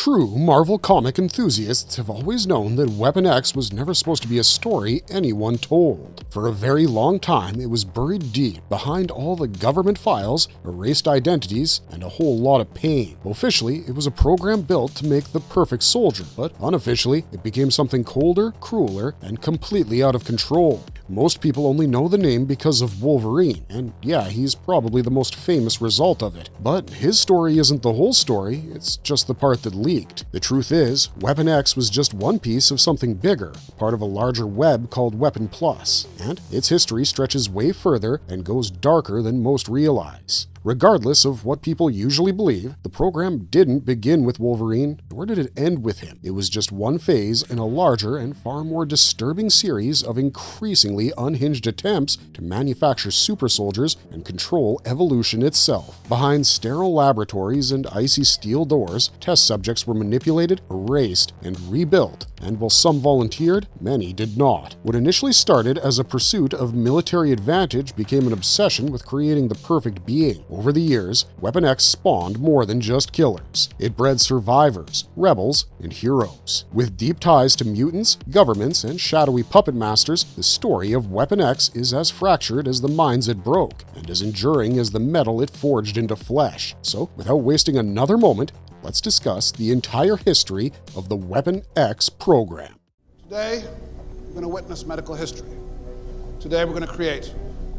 True Marvel comic enthusiasts have always known that Weapon X was never supposed to be a story anyone told. For a very long time, it was buried deep behind all the government files, erased identities, and a whole lot of pain. Officially, it was a program built to make the perfect soldier, but unofficially, it became something colder, crueler, and completely out of control. Most people only know the name because of Wolverine, and yeah, he's probably the most famous result of it. But his story isn't the whole story, it's just the part that leaked. The truth is, Weapon X was just one piece of something bigger, part of a larger web called Weapon Plus, and its history stretches way further and goes darker than most realize. Regardless of what people usually believe, the program didn't begin with Wolverine, nor did it end with him. It was just one phase in a larger and far more disturbing series of increasingly unhinged attempts to manufacture super soldiers and control evolution itself. Behind sterile laboratories and icy steel doors, test subjects were manipulated, erased, and rebuilt, and while some volunteered, many did not. What initially started as a pursuit of military advantage became an obsession with creating the perfect being. Over the years, Weapon X spawned more than just killers. It bred survivors, rebels, and heroes. With deep ties to mutants, governments, and shadowy puppet masters, the story of Weapon X is as fractured as the minds it broke, and as enduring as the metal it forged into flesh. So, without wasting another moment, let's discuss the entire history of the Weapon X program. Today, we're going to witness medical history. Today, we're going to create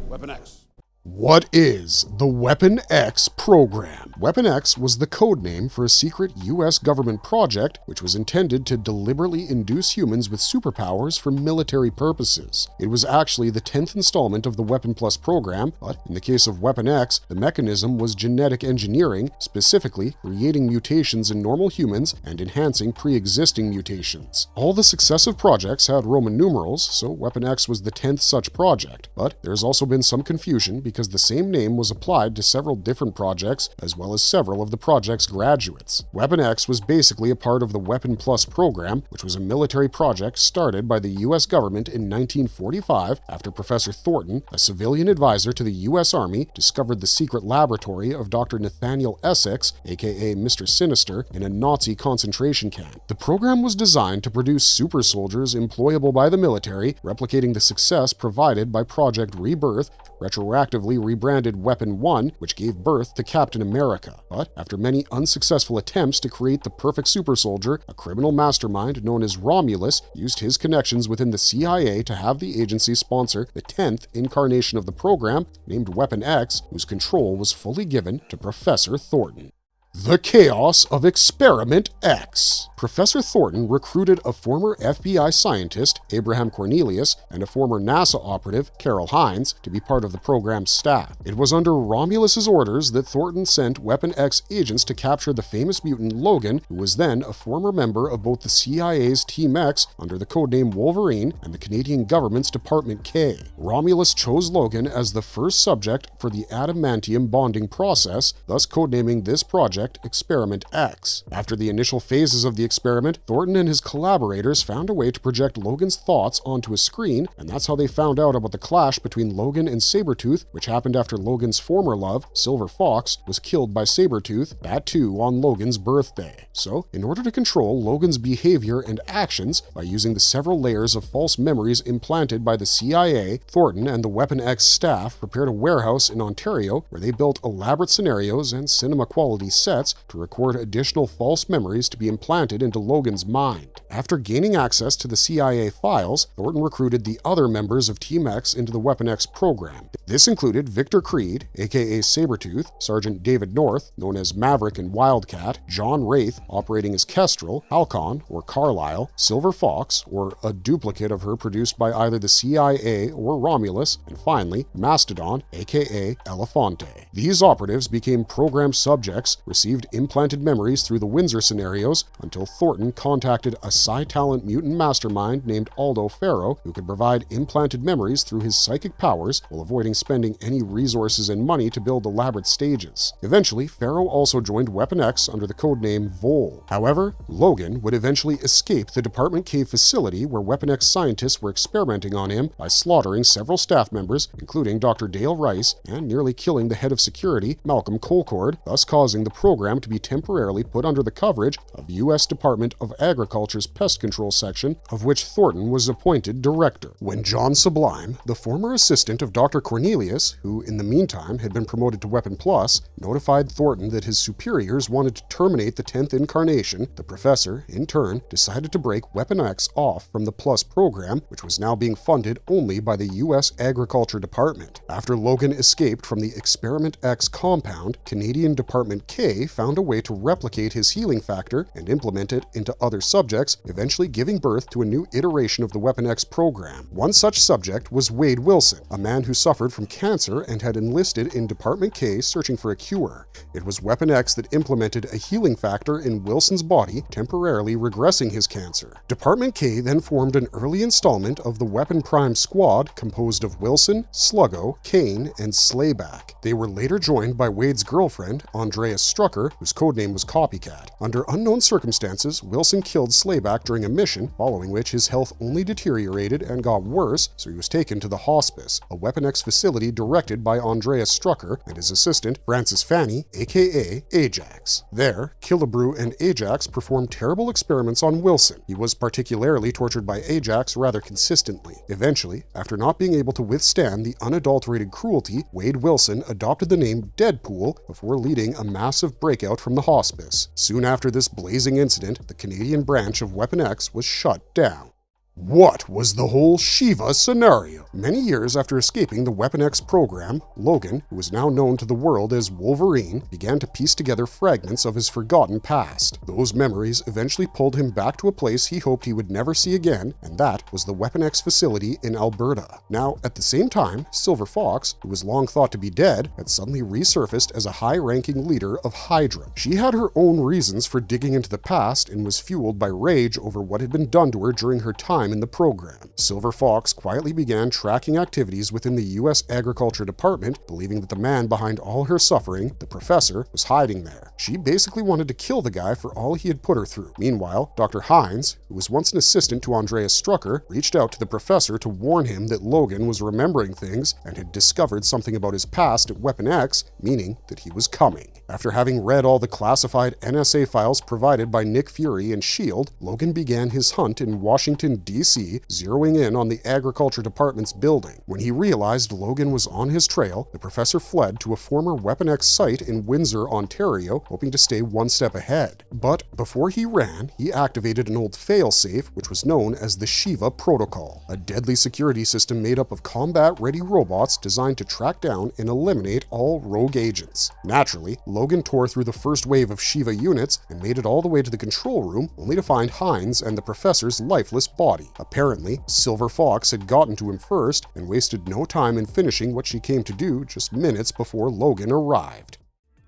Weapon X. What is the Weapon X program? Weapon X was the code name for a secret US government project which was intended to deliberately induce humans with superpowers for military purposes. It was actually the 10th installment of the Weapon Plus program, but in the case of Weapon X, the mechanism was genetic engineering, specifically creating mutations in normal humans and enhancing pre-existing mutations. All the successive projects had Roman numerals, so Weapon X was the 10th such project, but there's also been some confusion because the same name was applied to several different projects as well as several of the project's graduates. Weapon X was basically a part of the Weapon Plus program, which was a military project started by the US government in 1945 after Professor Thornton, a civilian advisor to the US Army, discovered the secret laboratory of Dr. Nathaniel Essex, aka Mr. Sinister, in a Nazi concentration camp. The program was designed to produce super soldiers employable by the military, replicating the success provided by Project Rebirth, retroactively rebranded Weapon 1, which gave birth to Captain America. But after many unsuccessful attempts to create the perfect super soldier, a criminal mastermind known as Romulus used his connections within the CIA to have the agency sponsor the 10th incarnation of the program, named Weapon X, whose control was fully given to Professor Thornton. The Chaos of Experiment X. Professor Thornton recruited a former FBI scientist, Abraham Cornelius, and a former NASA operative, Carol Hines, to be part of the program's staff. It was under Romulus's orders that Thornton sent Weapon X agents to capture the famous mutant Logan, who was then a former member of both the CIA's Team X under the codename Wolverine and the Canadian government's Department K. Romulus chose Logan as the first subject for the adamantium bonding process, thus codenaming this project Experiment X. After the initial phases of the experiment, Thornton and his collaborators found a way to project Logan's thoughts onto a screen, and that's how they found out about the clash between Logan and Sabretooth, which happened after Logan's former love, Silver Fox, was killed by Sabretooth, that too on Logan's birthday. So, in order to control Logan's behavior and actions by using the several layers of false memories implanted by the CIA, Thornton and the Weapon X staff prepared a warehouse in Ontario where they built elaborate scenarios and cinema-quality sets to record additional false memories to be implanted into Logan's mind. After gaining access to the CIA files, Thornton recruited the other members of Team X into the Weapon X program. This included Victor Creed, aka Sabretooth, Sergeant David North, known as Maverick and Wildcat, John Wraith, operating as Kestrel, Halcon, or Carlisle, Silver Fox, or a duplicate of her produced by either the CIA or Romulus, and finally, Mastodon, aka Elefante. These operatives became program subjects, received implanted memories through the Windsor scenarios until Thornton contacted a psi-talent mutant mastermind named Aldo Ferro, who could provide implanted memories through his psychic powers while avoiding spending any resources and money to build elaborate stages. Eventually, Ferro also joined Weapon X under the codename Vol. However, Logan would eventually escape the Department K facility where Weapon X scientists were experimenting on him by slaughtering several staff members, including Dr. Dale Rice, and nearly killing the head of security, Malcolm Colcord, thus causing the program to be temporarily put under the coverage of U.S. Department of Agriculture's Pest Control Section, of which Thornton was appointed director. When John Sublime, the former assistant of Dr. Cornelius, who in the meantime had been promoted to Weapon Plus, notified Thornton that his superiors wanted to terminate the 10th incarnation, the professor, in turn, decided to break Weapon X off from the Plus program, which was now being funded only by the U.S. Agriculture Department. After Logan escaped from the Experiment X compound, Canadian Department K found a way to replicate his healing factor and implement it into other subjects, eventually giving birth to a new iteration of the Weapon X program. One such subject was Wade Wilson, a man who suffered from cancer and had enlisted in Department K searching for a cure. It was Weapon X that implemented a healing factor in Wilson's body, temporarily regressing his cancer. Department K then formed an early installment of the Weapon Prime squad composed of Wilson, Sluggo, Kane, and Slayback. They were later joined by Wade's girlfriend, Andrea Strucker, whose codename was Copycat. Under unknown circumstances, Wilson killed Slayback during a mission, following which his health only deteriorated and got worse, so he was taken to the Hospice, a Weapon X facility directed by Andrea Strucker and his assistant, Francis Fanny, aka Ajax. There, Killebrew and Ajax performed terrible experiments on Wilson. He was particularly tortured by Ajax rather consistently. Eventually, after not being able to withstand the unadulterated cruelty, Wade Wilson adopted the name Deadpool before leading a massive breakout from the Hospice. Soon after this blazing incident, the Canadian branch of Weapon X was shut down. What was the whole Shiva scenario? Many years after escaping the Weapon X program, Logan, who was now known to the world as Wolverine, began to piece together fragments of his forgotten past. Those memories eventually pulled him back to a place he hoped he would never see again, and that was the Weapon X facility in Alberta. Now, at the same time, Silver Fox, who was long thought to be dead, had suddenly resurfaced as a high-ranking leader of Hydra. She had her own reasons for digging into the past and was fueled by rage over what had been done to her during her time in the program. Silver Fox quietly began tracking activities within the U.S. Agriculture Department, believing that the man behind all her suffering, the professor, was hiding there. She basically wanted to kill the guy for all he had put her through. Meanwhile, Dr. Hines, who was once an assistant to Andreas Strucker, reached out to the professor to warn him that Logan was remembering things and had discovered something about his past at Weapon X, meaning that he was coming. After having read all the classified NSA files provided by Nick Fury and S.H.I.E.L.D., Logan began his hunt in Washington, D.C., zeroing in on the Agriculture Department's building. When he realized Logan was on his trail, the professor fled to a former Weapon X site in Windsor, Ontario, hoping to stay one step ahead. But before he ran, he activated an old failsafe, which was known as the Shiva Protocol, a deadly security system made up of combat-ready robots designed to track down and eliminate all rogue agents. Naturally, Logan tore through the first wave of Shiva units and made it all the way to the control room, only to find Hines and the professor's lifeless body. Apparently, Silver Fox had gotten to him first and wasted no time in finishing what she came to do just minutes before Logan arrived.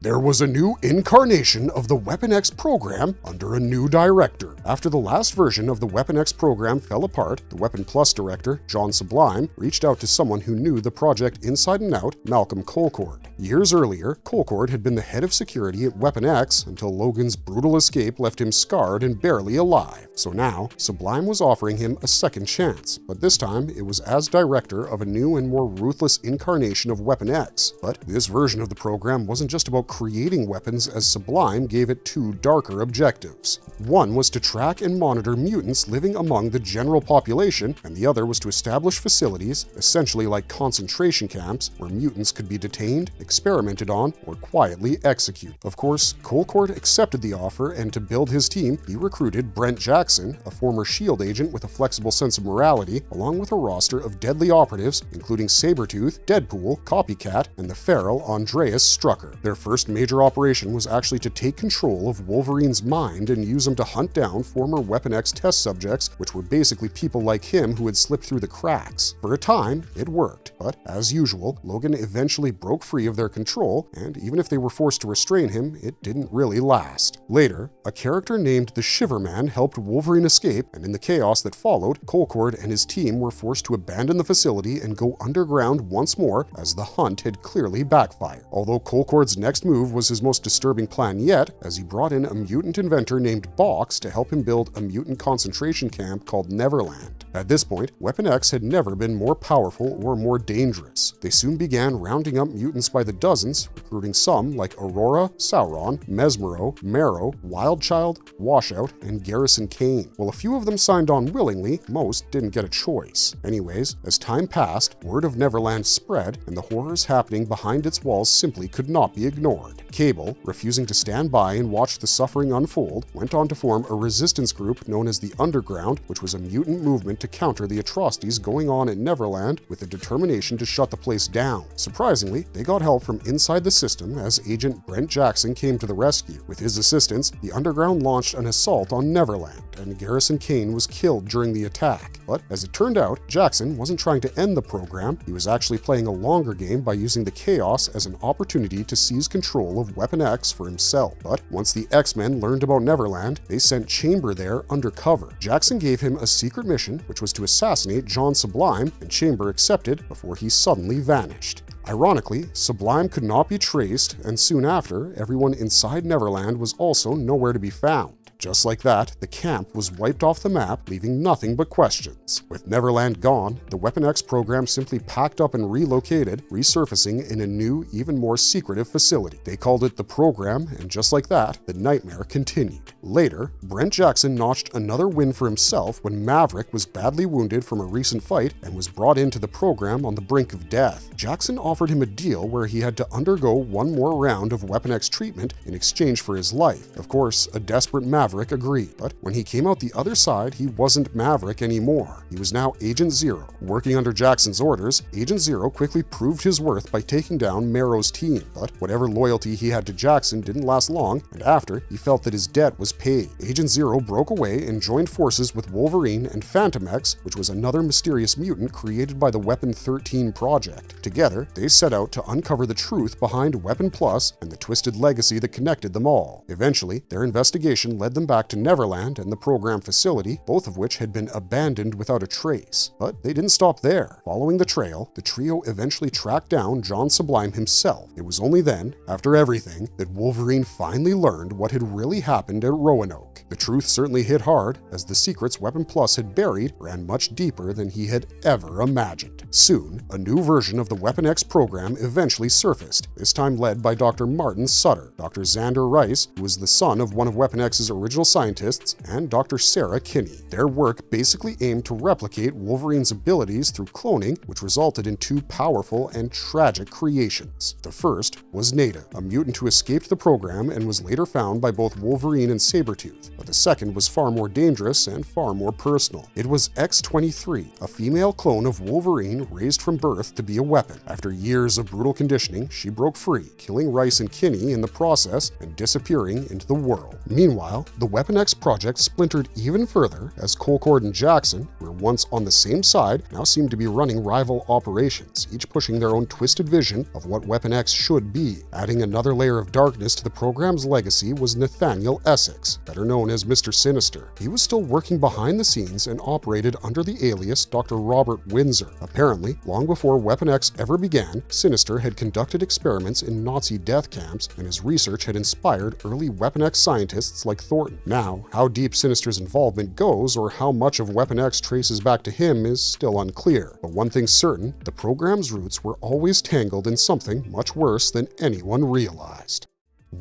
There was a new incarnation of the Weapon X program under a new director. After the last version of the Weapon X program fell apart, the Weapon Plus director, John Sublime, reached out to someone who knew the project inside and out, Malcolm Colcord. Years earlier, Colcord had been the head of security at Weapon X until Logan's brutal escape left him scarred and barely alive. So now, Sublime was offering him a second chance, but this time it was as director of a new and more ruthless incarnation of Weapon X. But this version of the program wasn't just about creating weapons, as Sublime gave it two darker objectives. One was to track and monitor mutants living among the general population, and the other was to establish facilities, essentially like concentration camps, where mutants could be detained, experimented on, or quietly executed. Of course, Colcord accepted the offer, and to build his team, he recruited Brent Jackson, a former S.H.I.E.L.D. agent with a flexible sense of morality, along with a roster of deadly operatives, including Sabretooth, Deadpool, Copycat, and the feral Andreas Strucker. Their first first major operation was actually to take control of Wolverine's mind and use him to hunt down former Weapon X test subjects, which were basically people like him who had slipped through the cracks. For a time, it worked, but as usual, Logan eventually broke free of their control, and even if they were forced to restrain him, it didn't really last. Later, a character named the Shiverman helped Wolverine escape, and in the chaos that followed, Colcord and his team were forced to abandon the facility and go underground once more, as the hunt had clearly backfired. Although Colcord's next move was his most disturbing plan yet, as he brought in a mutant inventor named Box to help him build a mutant concentration camp called Neverland. At this point, Weapon X had never been more powerful or more dangerous. They soon began rounding up mutants by the dozens, recruiting some like Aurora, Sauron, Mesmero, Marrow, Wildchild, Washout, and Garrison Kane. While a few of them signed on willingly, most didn't get a choice. Anyways, as time passed, word of Neverland spread, and the horrors happening behind its walls simply could not be ignored. Cable, refusing to stand by and watch the suffering unfold, went on to form a resistance group known as the Underground, which was a mutant movement to counter the atrocities going on at Neverland with a determination to shut the place down. Surprisingly, they got help from inside the system as Agent Brent Jackson came to the rescue. With his assistance, the Underground launched an assault on Neverland, and Garrison Kane was killed during the attack. But as it turned out, Jackson wasn't trying to end the program, he was actually playing a longer game by using the chaos as an opportunity to seize control of Weapon X for himself. But once the X-Men learned about Neverland, they sent Chamber there undercover. Jackson gave him a secret mission, which was to assassinate John Sublime, and Chamber accepted before he suddenly vanished. Ironically, Sublime could not be traced, and soon after, everyone inside Neverland was also nowhere to be found. Just like that, the camp was wiped off the map, leaving nothing but questions. With Neverland gone, the Weapon X program simply packed up and relocated, resurfacing in a new, even more secretive facility. They called it the Program, and just like that, the nightmare continued. Later, Brent Jackson notched another win for himself when Maverick was badly wounded from a recent fight and was brought into the program on the brink of death. Jackson offered him a deal where he had to undergo one more round of Weapon X treatment in exchange for his life. Of course, a desperate Maverick agreed, but when he came out the other side, he wasn't Maverick anymore. He was now Agent Zero. Working under Jackson's orders, Agent Zero quickly proved his worth by taking down Marrow's team, but whatever loyalty he had to Jackson didn't last long, and after, he felt that his debt was paid. Agent Zero broke away and joined forces with Wolverine and Phantom X, which was another mysterious mutant created by the Weapon 13 project. Together, they set out to uncover the truth behind Weapon Plus and the twisted legacy that connected them all. Eventually, their investigation led them back to Neverland and the program facility, both of which had been abandoned without a trace. But they didn't stop there. Following the trail, the trio eventually tracked down John Sublime himself. It was only then, after everything, that Wolverine finally learned what had really happened at Roanoke. The truth certainly hit hard, as the secrets Weapon Plus had buried ran much deeper than he had ever imagined. Soon, a new version of the Weapon X program eventually surfaced, this time led by Dr. Martin Sutter, Dr. Xander Rice, who was the son of one of Weapon X's original scientists, and Dr. Sarah Kinney. Their work basically aimed to replicate Wolverine's abilities through cloning, which resulted in two powerful and tragic creations. The first was Native, a mutant who escaped the program and was later found by both Wolverine and Sabretooth, but the second was far more dangerous and far more personal. It was X-23, a female clone of Wolverine raised from birth to be a weapon. After years of brutal conditioning, she broke free, killing Rice and Kinney in the process and disappearing into the world. Meanwhile, the Weapon X project splintered even further as Colcord and Jackson, who were once on the same side, now seemed to be running rival operations, each pushing their own twisted vision of what Weapon X should be. Adding another layer of darkness to the program's legacy was Nathaniel Essex, better known as Mr. Sinister. He was still working behind the scenes and operated under the alias Dr. Robert Windsor. Apparently, long before Weapon X ever began, Sinister had conducted experiments in Nazi death camps, and his research had inspired early Weapon X scientists like Thornton. Now, how deep Sinister's involvement goes or how much of Weapon X traces back to him is still unclear. But one thing's certain, the program's roots were always tangled in something much worse than anyone realized.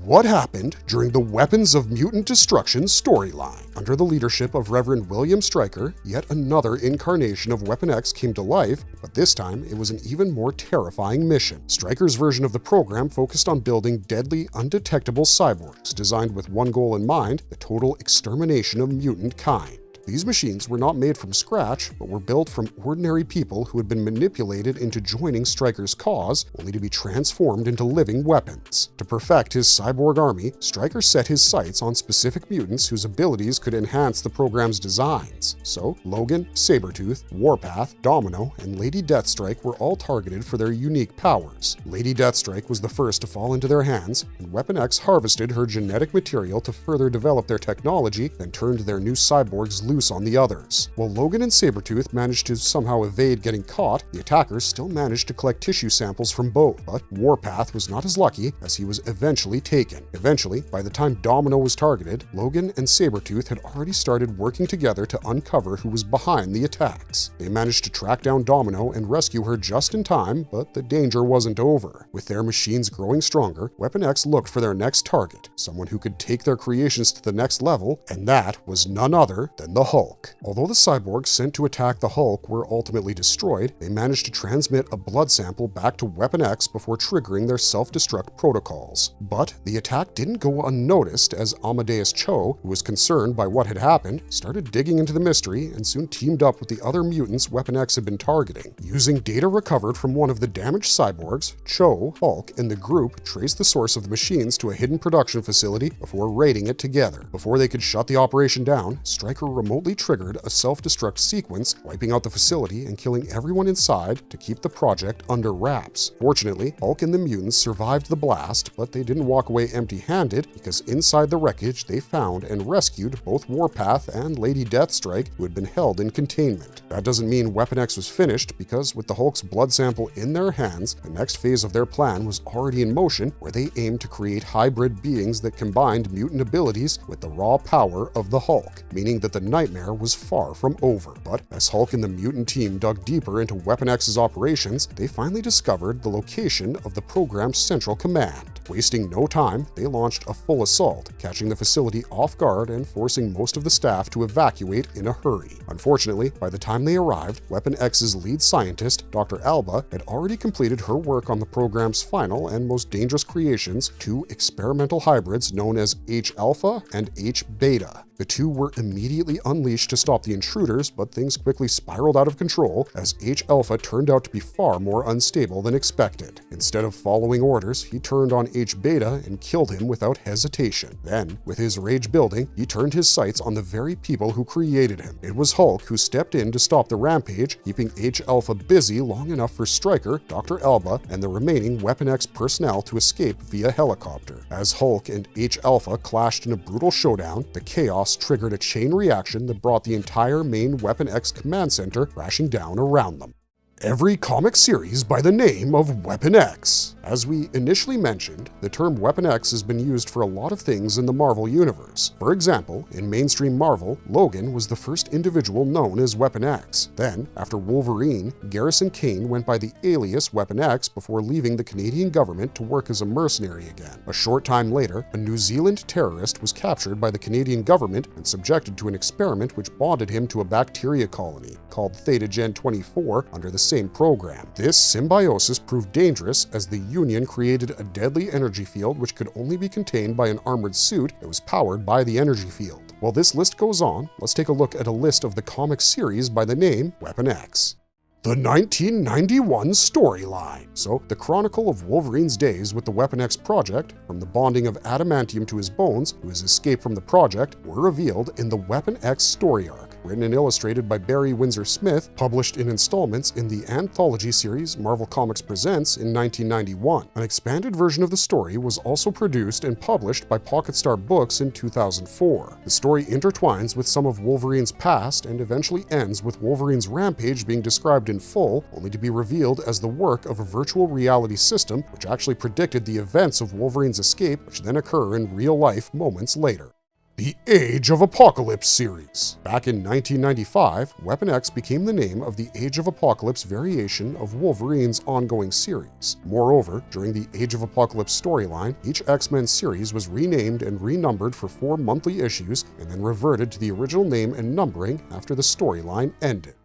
What happened during the Weapons of Mutant Destruction storyline? Under the leadership of Reverend William Stryker, yet another incarnation of Weapon X came to life, but this time it was an even more terrifying mission. Stryker's version of the program focused on building deadly, undetectable cyborgs, designed with one goal in mind: the total extermination of mutant kind. These machines were not made from scratch, but were built from ordinary people who had been manipulated into joining Stryker's cause, only to be transformed into living weapons. To perfect his cyborg army, Stryker set his sights on specific mutants whose abilities could enhance the program's designs. So, Logan, Sabretooth, Warpath, Domino, and Lady Deathstrike were all targeted for their unique powers. Lady Deathstrike was the first to fall into their hands, and Weapon X harvested her genetic material to further develop their technology, then turned their new cyborgs loose on the others. While Logan and Sabretooth managed to somehow evade getting caught, the attackers still managed to collect tissue samples from both, but Warpath was not as lucky, as he was eventually taken. Eventually, by the time Domino was targeted, Logan and Sabretooth had already started working together to uncover who was behind the attacks. They managed to track down Domino and rescue her just in time, but the danger wasn't over. With their machines growing stronger, Weapon X looked for their next target, someone who could take their creations to the next level, and that was none other than the Hulk. Although the cyborgs sent to attack the Hulk were ultimately destroyed, they managed to transmit a blood sample back to Weapon X before triggering their self-destruct protocols. But the attack didn't go unnoticed, as Amadeus Cho, who was concerned by what had happened, started digging into the mystery and soon teamed up with the other mutants Weapon X had been targeting. Using data recovered from one of the damaged cyborgs, Cho, Hulk, and the group traced the source of the machines to a hidden production facility before raiding it together. Before they could shut the operation down, Stryker remotely triggered a self-destruct sequence, wiping out the facility and killing everyone inside to keep the project under wraps. Fortunately, Hulk and the mutants survived the blast, but they didn't walk away empty-handed, because inside the wreckage they found and rescued both Warpath and Lady Deathstrike, who had been held in containment. That doesn't mean Weapon X was finished, because with the Hulk's blood sample in their hands, the next phase of their plan was already in motion, where they aimed to create hybrid beings that combined mutant abilities with the raw power of the Hulk, meaning that the nightmare was far from over. But as Hulk and the mutant team dug deeper into Weapon X's operations, they finally discovered the location of the program's central command. Wasting no time, they launched a full assault, catching the facility off guard and forcing most of the staff to evacuate in a hurry. Unfortunately, by the time they arrived, Weapon X's lead scientist, Dr. Alba, had already completed her work on the program's final and most dangerous creations, two experimental hybrids known as H-Alpha and H-Beta. The two were immediately unleashed to stop the intruders, but things quickly spiraled out of control as H-Alpha turned out to be far more unstable than expected. Instead of following orders, he turned on H-Beta and killed him without hesitation. Then, with his rage building, he turned his sights on the very people who created him. It was Hulk who stepped in to stop the rampage, keeping H-Alpha busy long enough for Stryker, Dr. Alba, and the remaining Weapon X personnel to escape via helicopter. As Hulk and H-Alpha clashed in a brutal showdown, the chaos triggered a chain reaction that brought the entire main Weapon X command center crashing down around them. Every comic series by the name of Weapon X. As we initially mentioned, the term Weapon X has been used for a lot of things in the Marvel Universe. For example, in mainstream Marvel, Logan was the first individual known as Weapon X. Then, after Wolverine, Garrison Kane went by the alias Weapon X before leaving the Canadian government to work as a mercenary again. A short time later, a New Zealand terrorist was captured by the Canadian government and subjected to an experiment which bonded him to a bacteria colony called Theta Gen 24 under the same program. This symbiosis proved dangerous as the Union created a deadly energy field which could only be contained by an armored suit that was powered by the energy field. While this list goes on, let's take a look at a list of the comic series by the name Weapon X. The 1991 storyline. So, the chronicle of Wolverine's days with the Weapon X project, from the bonding of adamantium to his bones to his escape from the project, were revealed in the Weapon X story arc, written and illustrated by Barry Windsor-Smith, published in installments in the anthology series Marvel Comics Presents in 1991. An expanded version of the story was also produced and published by Pocket Star Books in 2004. The story intertwines with some of Wolverine's past and eventually ends with Wolverine's rampage being described in full, only to be revealed as the work of a virtual reality system which actually predicted the events of Wolverine's escape, which then occur in real life moments later. The Age of Apocalypse series. Back in 1995, Weapon X became the name of the Age of Apocalypse variation of Wolverine's ongoing series. Moreover, during the Age of Apocalypse storyline, each X-Men series was renamed and renumbered for 4 monthly issues and then reverted to the original name and numbering after the storyline ended.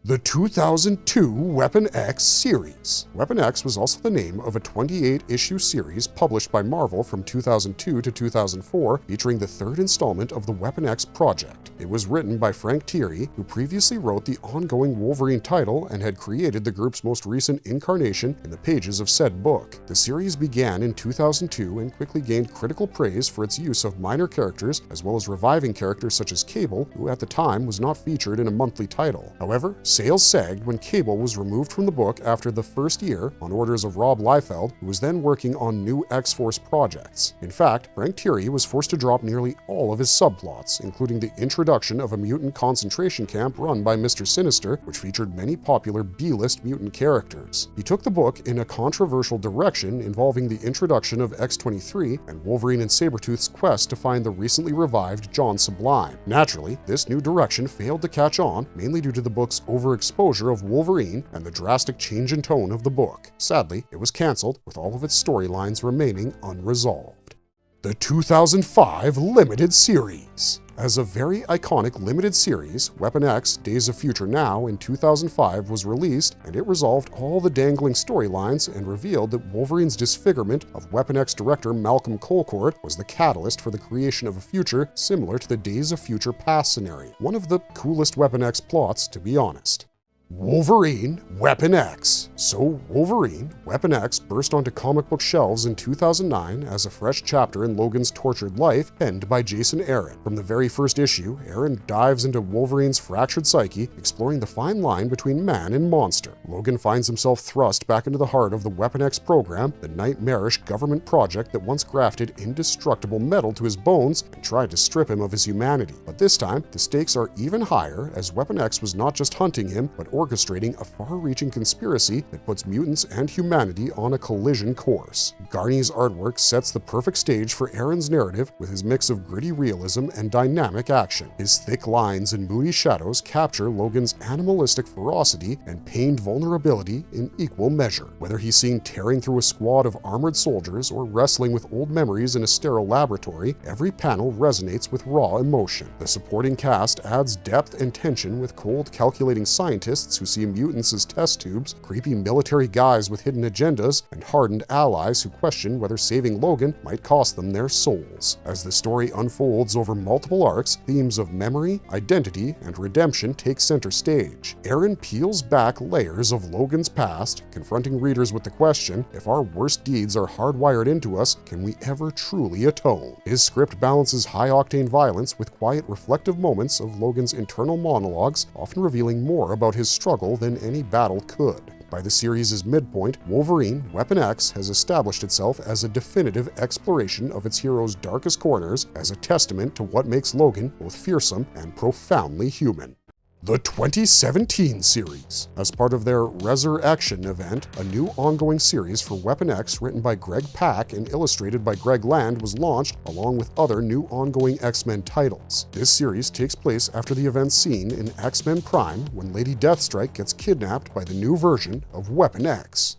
The 2002 Weapon X series. Weapon X was also the name of a 28-issue series published by Marvel from 2002 to 2004, featuring the third installment of the Weapon X project. It was written by Frank Thierry, who previously wrote the ongoing Wolverine title and had created the group's most recent incarnation in the pages of said book. The series began in 2002 and quickly gained critical praise for its use of minor characters, as well as reviving characters such as Cable, who at the time was not featured in a monthly title. However, sales sagged when Cable was removed from the book after the first year on orders of Rob Liefeld, who was then working on new X-Force projects. In fact, Frank Thierry was forced to drop nearly all of his subplots, including the introduction of a mutant concentration camp run by Mr. Sinister, which featured many popular B-list mutant characters. He took the book in a controversial direction involving the introduction of X-23 and Wolverine and Sabretooth's quest to find the recently revived John Sublime. Naturally, this new direction failed to catch on, mainly due to the book's overexposure of Wolverine and the drastic change in tone of the book. Sadly, it was cancelled, with all of its storylines remaining unresolved. The 2005 Limited Series. As a very iconic limited series, Weapon X Days of Future Now in 2005 was released, and it resolved all the dangling storylines and revealed that Wolverine's disfigurement of Weapon X director Malcolm Colcord was the catalyst for the creation of a future similar to the Days of Future Past scenario. One of the coolest Weapon X plots, to be honest. Wolverine Weapon X. So Wolverine Weapon X burst onto comic book shelves in 2009 as a fresh chapter in Logan's tortured life, penned by Jason Aaron. From the very first issue, Aaron dives into Wolverine's fractured psyche, exploring the fine line between man and monster. Logan finds himself thrust back into the heart of the Weapon X program, the nightmarish government project that once grafted indestructible metal to his bones and tried to strip him of his humanity. But this time, the stakes are even higher, as Weapon X was not just hunting him, but orchestrating a far-reaching conspiracy that puts mutants and humanity on a collision course. Garney's artwork sets the perfect stage for Aaron's narrative with his mix of gritty realism and dynamic action. His thick lines and moody shadows capture Logan's animalistic ferocity and pained vulnerability in equal measure. Whether he's seen tearing through a squad of armored soldiers or wrestling with old memories in a sterile laboratory, every panel resonates with raw emotion. The supporting cast adds depth and tension with cold, calculating scientists who see mutants as test tubes, creepy military guys with hidden agendas, and hardened allies who question whether saving Logan might cost them their souls. As the story unfolds over multiple arcs, themes of memory, identity, and redemption take center stage. Aaron peels back layers of Logan's past, confronting readers with the question, if our worst deeds are hardwired into us, can we ever truly atone? His script balances high-octane violence with quiet, reflective moments of Logan's internal monologues, often revealing more about his struggle than any battle could. By the series' midpoint, Wolverine Weapon X has established itself as a definitive exploration of its hero's darkest corners, as a testament to what makes Logan both fearsome and profoundly human. The 2017 series. As part of their Resurrection event, a new ongoing series for Weapon X written by Greg Pak and illustrated by Greg Land was launched, along with other new ongoing X-Men titles. This series takes place after the events seen in X-Men Prime, when Lady Deathstrike gets kidnapped by the new version of Weapon X.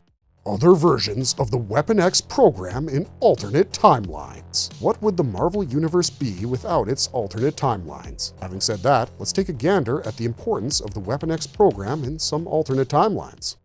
Other versions of the Weapon X program in alternate timelines. What would the Marvel Universe be without its alternate timelines? Having said that, let's take a gander at the importance of the Weapon X program in some alternate timelines.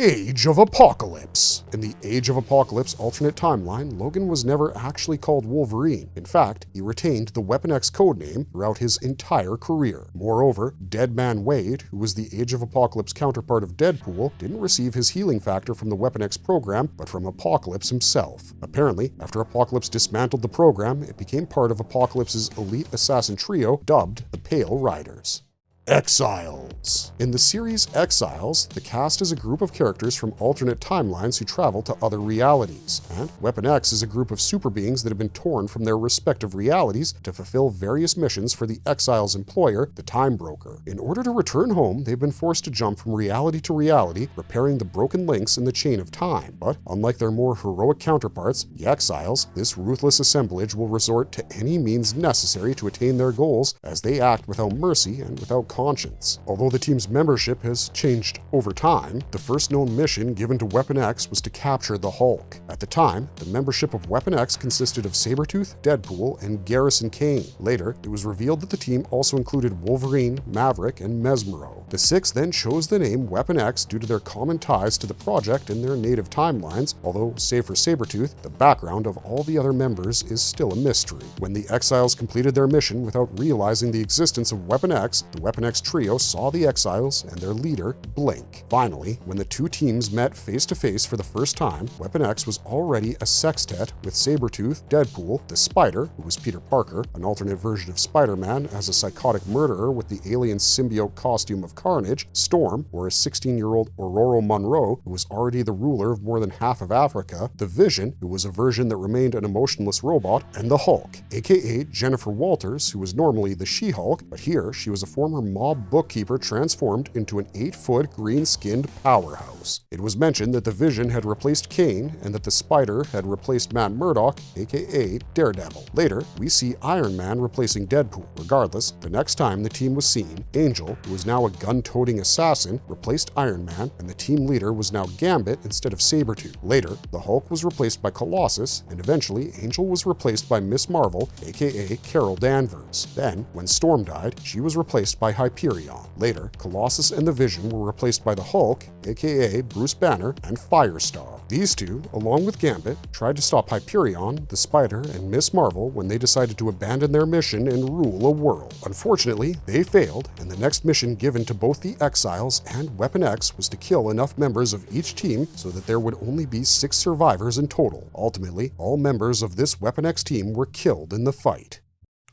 Age of Apocalypse. In the Age of Apocalypse alternate timeline, Logan was never actually called Wolverine. In fact, he retained the Weapon X codename throughout his entire career. Moreover, Deadman Wade, who was the Age of Apocalypse counterpart of Deadpool, didn't receive his healing factor from the Weapon X program, but from Apocalypse himself. Apparently, after Apocalypse dismantled the program, it became part of Apocalypse's elite assassin trio, dubbed the Pale Riders. Exiles. In the series Exiles, the cast is a group of characters from alternate timelines who travel to other realities, and Weapon X is a group of super beings that have been torn from their respective realities to fulfill various missions for the Exiles' employer, the Time Broker. In order to return home, they've been forced to jump from reality to reality, repairing the broken links in the chain of time. But unlike their more heroic counterparts, the Exiles, this ruthless assemblage will resort to any means necessary to attain their goals, as they act without mercy and without conscience. Although the team's membership has changed over time, the first known mission given to Weapon X was to capture the Hulk. At the time, the membership of Weapon X consisted of Sabretooth, Deadpool, and Garrison Kane. Later, it was revealed that the team also included Wolverine, Maverick, and Mesmero. The Six then chose the name Weapon X due to their common ties to the project in their native timelines, although, save for Sabretooth, the background of all the other members is still a mystery. When the Exiles completed their mission without realizing the existence of Weapon X, the Weapon X trio saw the Exiles and their leader blink. Finally, when the two teams met face-to-face for the first time, Weapon X was already a sextet with Sabretooth, Deadpool, the Spider, who was Peter Parker, an alternate version of Spider-Man as a psychotic murderer with the alien symbiote costume of Carnage, Storm, or a 16-year-old Ororo Munroe, who was already the ruler of more than half of Africa, the Vision, who was a version that remained an emotionless robot, and the Hulk, aka Jennifer Walters, who was normally the She-Hulk, but here she was a former mob bookkeeper transformed into an 8-foot green-skinned powerhouse. It was mentioned that the Vision had replaced Kane and that the Spider had replaced Matt Murdock, aka Daredevil. Later, we see Iron Man replacing Deadpool. Regardless, the next time the team was seen, Angel, who was now a gun-toting assassin, replaced Iron Man, and the team leader was now Gambit instead of Sabretooth. Later, the Hulk was replaced by Colossus, and eventually Angel was replaced by Miss Marvel, aka Carol Danvers. Then, when Storm died, she was replaced by Hyperion. Later, Colossus and the Vision were replaced by the Hulk, aka Bruce Banner, and Firestar. These two, along with Gambit, tried to stop Hyperion, the Spider, and Miss Marvel when they decided to abandon their mission and rule a world. Unfortunately, they failed, and the next mission given to both the Exiles and Weapon X was to kill enough members of each team so that there would only be 6 survivors in total. Ultimately, all members of this Weapon X team were killed in the fight.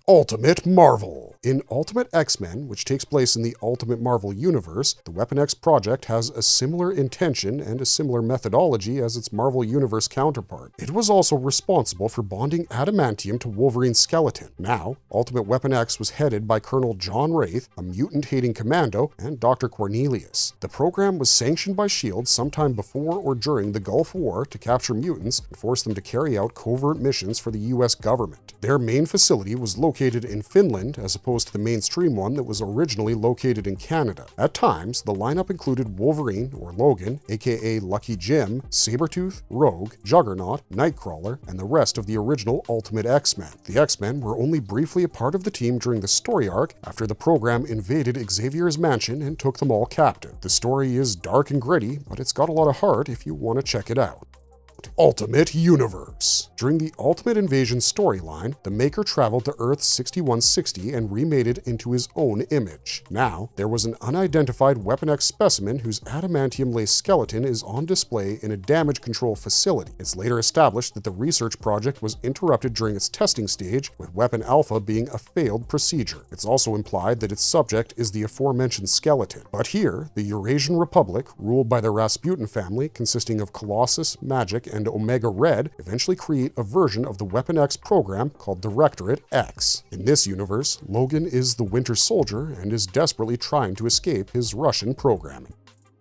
Ultimate Marvel. In Ultimate X-Men, which takes place in the Ultimate Marvel universe, the Weapon X project has a similar intention and a similar methodology as its Marvel Universe counterpart. It was also responsible for bonding adamantium to Wolverine's skeleton. Now, Ultimate Weapon X was headed by Colonel John Wraith, a mutant-hating commando, and Dr. Cornelius. The program was sanctioned by S.H.I.E.L.D. sometime before or during the Gulf War to capture mutants and force them to carry out covert missions for the U.S. government. Their main facility was located in Finland as opposed to the mainstream one that was originally located in Canada. At times, the lineup included Wolverine, or Logan, aka Lucky Jim, Sabretooth, Rogue, Juggernaut, Nightcrawler, and the rest of the original Ultimate X-Men. The X-Men were only briefly a part of the team during the story arc after the program invaded Xavier's mansion and took them all captive. The story is dark and gritty, but it's got a lot of heart if you want to check it out. Ultimate Universe. During the Ultimate Invasion storyline, the Maker traveled to Earth 6160 and remade it into his own image. Now, there was an unidentified Weapon X specimen whose adamantium-laced skeleton is on display in a damage control facility. It's later established that the research project was interrupted during its testing stage, with Weapon Alpha being a failed procedure. It's also implied that its subject is the aforementioned skeleton. But here, the Eurasian Republic, ruled by the Rasputin family consisting of Colossus, Magic, and Omega Red, eventually create a version of the Weapon X program called Directorate X. In this universe, Logan is the Winter Soldier and is desperately trying to escape his Russian programming.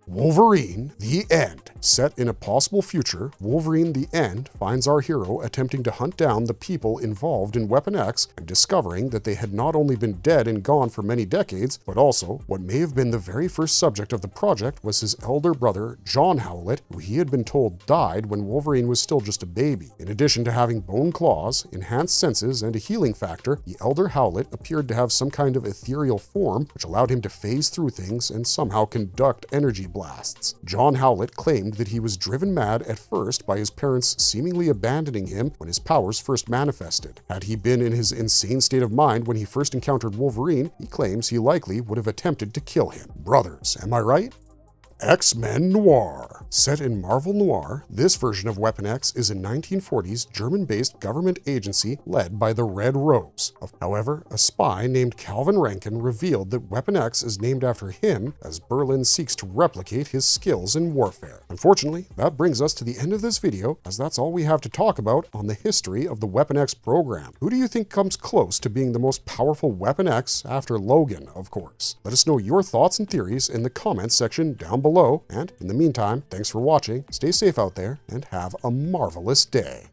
Wolverine, the End. Set in a possible future, Wolverine the End finds our hero attempting to hunt down the people involved in Weapon X and discovering that they had not only been dead and gone for many decades, but also what may have been the very first subject of the project was his elder brother, John Howlett, who he had been told died when Wolverine was still just a baby. In addition to having bone claws, enhanced senses, and a healing factor, the elder Howlett appeared to have some kind of ethereal form which allowed him to phase through things and somehow conduct energy blasts. John Howlett claimed that he was driven mad at first by his parents seemingly abandoning him when his powers first manifested. Had he been in his insane state of mind when he first encountered Wolverine, he claims he likely would have attempted to kill him. Brothers, am I right? X-Men Noir. Set in Marvel Noir, this version of Weapon X is a 1940s German-based government agency led by the Red Rose. However, a spy named Calvin Rankin revealed that Weapon X is named after him as Berlin seeks to replicate his skills in warfare. Unfortunately, that brings us to the end of this video, as that's all we have to talk about on the history of the Weapon X program. Who do you think comes close to being the most powerful Weapon X after Logan, of course? Let us know your thoughts and theories in the comments section down below, and in the meantime, thanks for watching, stay safe out there, and have a marvelous day.